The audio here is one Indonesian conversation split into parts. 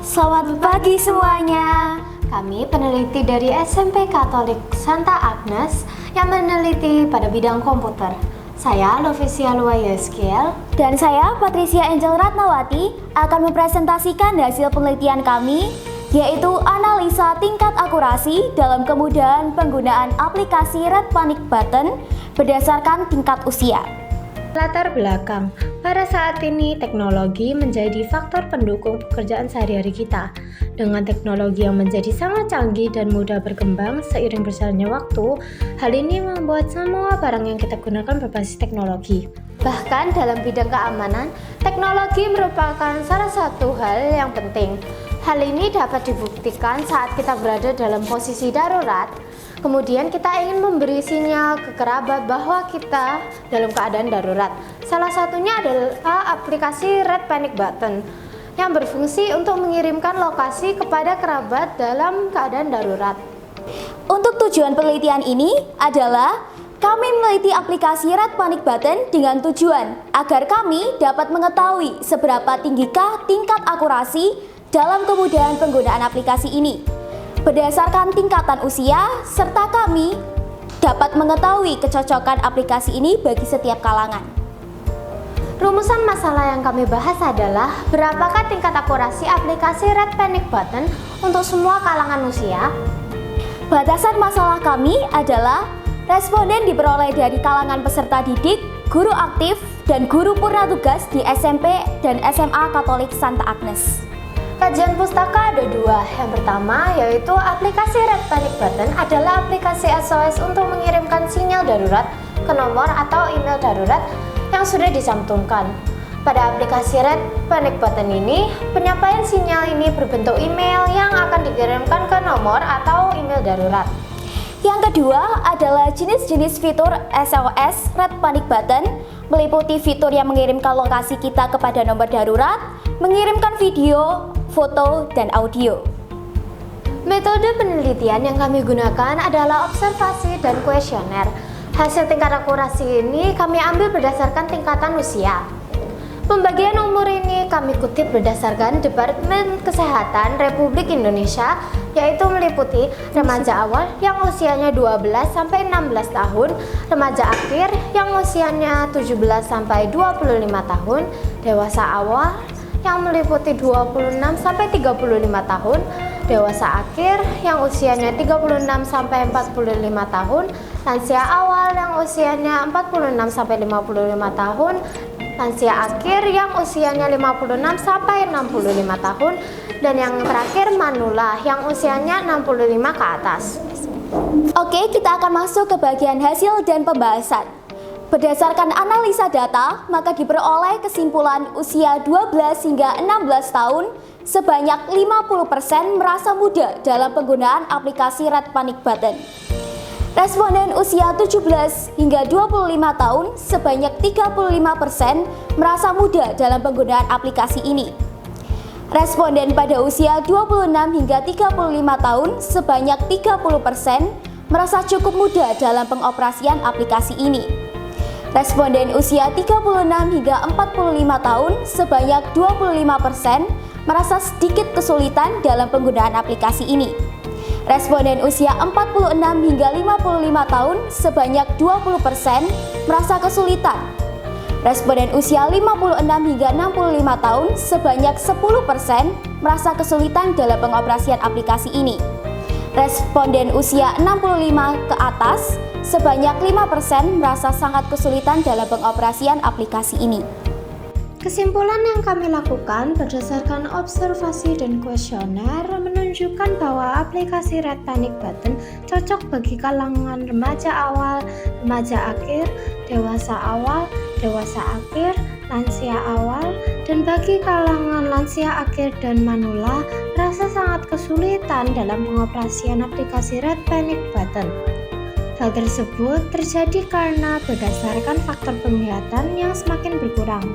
Selamat pagi semuanya. Kami peneliti dari SMP Katolik Santa Agnes yang meneliti pada bidang komputer. Saya Lovisia Luwayeskiel dan saya Patricia Angel Ratnawati akan mempresentasikan hasil penelitian kami, yaitu analisa tingkat akurasi dalam kemudahan penggunaan aplikasi Red Panic Button berdasarkan tingkat usia. Latar belakang, pada saat ini teknologi menjadi faktor pendukung pekerjaan sehari-hari kita. Dengan teknologi yang menjadi sangat canggih dan mudah berkembang seiring berjalannya waktu, hal ini membuat semua barang yang kita gunakan berbasis teknologi. Bahkan dalam bidang keamanan, teknologi merupakan salah satu hal yang penting. Hal ini dapat dibuktikan saat kita berada dalam posisi darurat. Kemudian kita ingin memberi sinyal ke kerabat bahwa kita dalam keadaan darurat. Salah satunya adalah aplikasi Red Panic Button yang berfungsi untuk mengirimkan lokasi kepada kerabat dalam keadaan darurat. Untuk tujuan penelitian ini adalah kami meneliti aplikasi Red Panic Button dengan tujuan agar kami dapat mengetahui seberapa tinggikah tingkat akurasi dalam kemudahan penggunaan aplikasi ini berdasarkan tingkatan usia, serta kami dapat mengetahui kecocokan aplikasi ini bagi setiap kalangan. Rumusan masalah yang kami bahas adalah berapakah tingkat akurasi aplikasi Red Panic Button untuk semua kalangan usia? Batasan masalah kami adalah responden diperoleh dari kalangan peserta didik, guru aktif, dan guru purna tugas di SMP dan SMA Katolik Santa Agnes. Kajian pustaka ada dua. Yang pertama yaitu aplikasi Red Panic Button adalah aplikasi SOS untuk mengirimkan sinyal darurat ke nomor atau email darurat yang sudah dicantumkan. Pada aplikasi Red Panic Button ini, penyampaian sinyal ini berbentuk email yang akan dikirimkan ke nomor atau email darurat. Yang kedua adalah jenis-jenis fitur SOS Red Panic Button, meliputi fitur yang mengirimkan lokasi kita kepada nomor darurat, mengirimkan video, foto, dan audio. Metode penelitian yang kami gunakan adalah observasi dan kuesioner. Hasil tingkat akurasi ini kami ambil berdasarkan tingkatan usia. Pembagian umur ini kami kutip berdasarkan Departemen Kesehatan Republik Indonesia, yaitu meliputi remaja awal yang usianya 12 sampai 16 tahun, remaja akhir yang usianya 17 sampai 25 tahun, dewasa awal yang meliputi 26 sampai 35 tahun, dewasa akhir yang usianya 36 sampai 45 tahun, lansia awal yang usianya 46 sampai 55 tahun, lansia akhir yang usianya 56 sampai 65 tahun, dan yang terakhir manula yang usianya 65 ke atas. Oke, kita akan masuk ke bagian hasil dan pembahasan. Berdasarkan analisa data, maka diperoleh kesimpulan usia 12 hingga 16 tahun sebanyak 50% merasa muda dalam penggunaan aplikasi Red Panic Button. Responden usia 17 hingga 25 tahun sebanyak 35% merasa muda dalam penggunaan aplikasi ini. Responden pada usia 26 hingga 35 tahun sebanyak 30% merasa cukup muda dalam pengoperasian aplikasi ini. Responden usia 36 hingga 45 tahun sebanyak 25% merasa sedikit kesulitan dalam penggunaan aplikasi ini. Responden usia 46 hingga 55 tahun sebanyak 20% merasa kesulitan. Responden usia 56 hingga 65 tahun sebanyak 10% merasa kesulitan dalam pengoperasian aplikasi ini. Responden usia 65 ke atas sebanyak 5% merasa sangat kesulitan dalam pengoperasian aplikasi ini. Kesimpulan yang kami lakukan berdasarkan observasi dan kuesioner menunjukkan bahwa aplikasi Red Panic Button cocok bagi kalangan remaja awal, remaja akhir, dewasa awal, dewasa akhir, lansia awal, dan bagi kalangan lansia akhir dan manula merasa sangat kesulitan dalam pengoperasian aplikasi Red Panic Button. Hal tersebut terjadi karena berdasarkan faktor penglihatan yang semakin berkurang.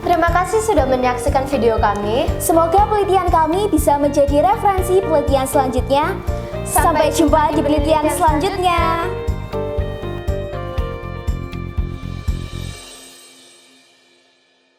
Terima kasih sudah menyaksikan video kami. Semoga penelitian kami bisa menjadi referensi penelitian selanjutnya. Sampai jumpa di penelitian selanjutnya.